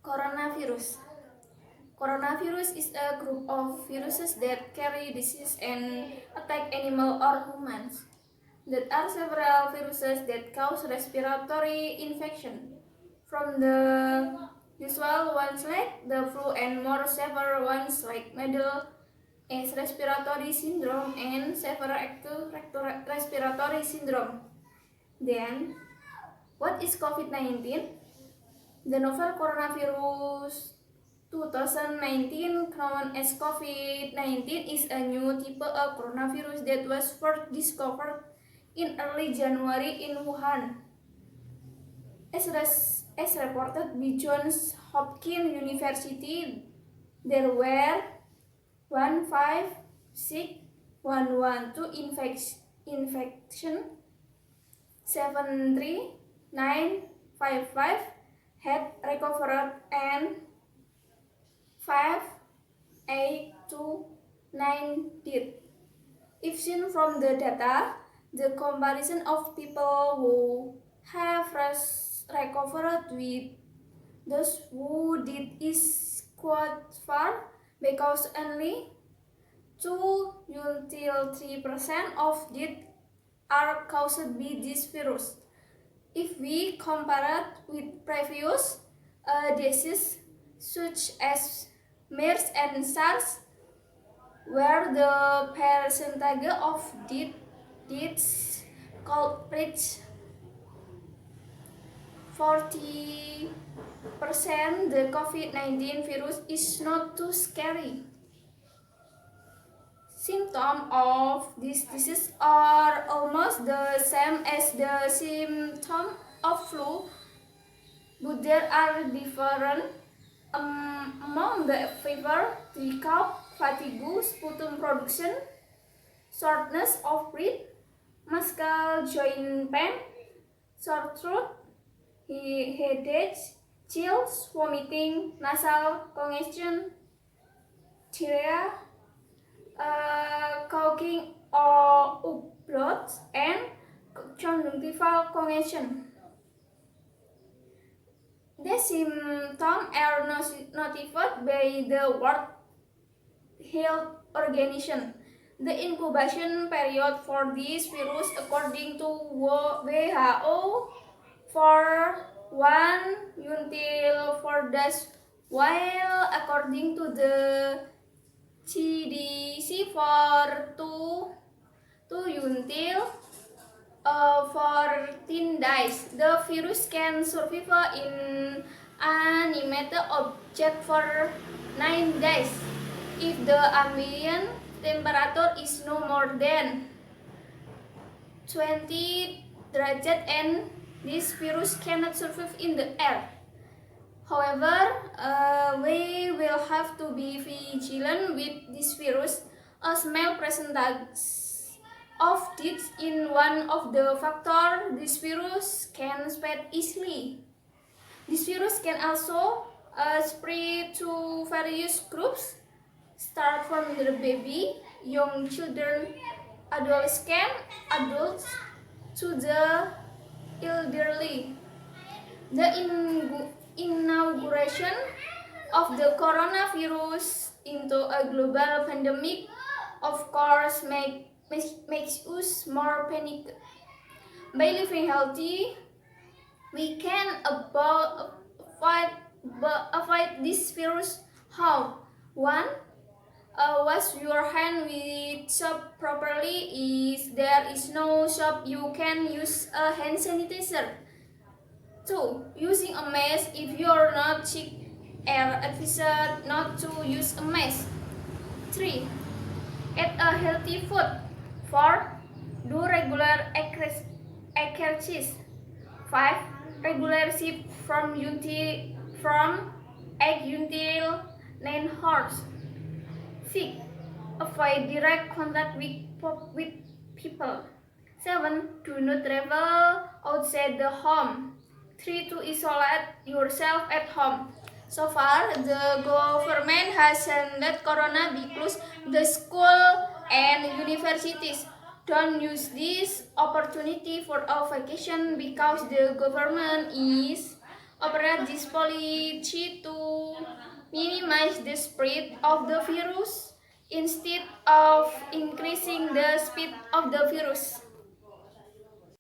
Coronavirus. Coronavirus is a group of viruses that carry disease and attack animals or humans. There are several viruses that cause respiratory infection, from the usual ones like the flu and more severe ones like middle as respiratory syndrome and severe acute respiratory syndrome. Then, what is COVID-19? The novel coronavirus 2019, known as COVID-19, is a new type of coronavirus that was first discovered in early January in Wuhan. As reported by Johns Hopkins University, there were 156,112 infection, 73955 had recovered, and 5829 did. If seen from the data, the comparison of people who have recovered with those who did is quite far, because only 2-3% of deaths are caused by this virus. If we compare it with previous diseases such as MERS and SARS, where the percentage of deaths culprits 40%, the COVID-19 virus is not too scary. Symptoms of this disease are almost the same as the symptoms of flu, but there are different among the fever, the cough, fatigue, sputum production, shortness of breath, muscle joint pain, sore throat, headache, chills, vomiting, nasal congestion, diarrhea, coughing or blood, and conjunctival congestion. The symptoms are notified by the World Health Organization. The incubation period for this virus, according to WHO, for 1 until 4 days, while according to the CDC for 2 until 14 days. The virus can survive in animated object for 9 days if the ambient temperature is no more than 20 degrees and this virus cannot survive in the air. However, we will have to be vigilant with this virus. A small percentage of deaths in one of the factors this virus can spread easily. This virus can also spread to various groups, start from the baby, young children, adults, to the elderly. The inauguration of the coronavirus into a global pandemic, of course, makes us more panicked. By living healthy, we can avoid this virus. How? 1. Wash your hand with soap properly. If there is no soap, you can use a hand sanitizer. 2. Using a mask. If you're not sick, are advised not to use a mask. 3. Eat a healthy food. 4. Do regular exercise. 5. Regular sleep from 8 until 9 hours. 6. Avoid direct contact with people. 7. Do not travel outside the home. 3. To isolate yourself at home. So far, the government has said that Corona be closed the school and universities. Don't use this opportunity for a vacation because the government is operate this policy to minimize the spread of the virus instead of increasing the speed of the virus.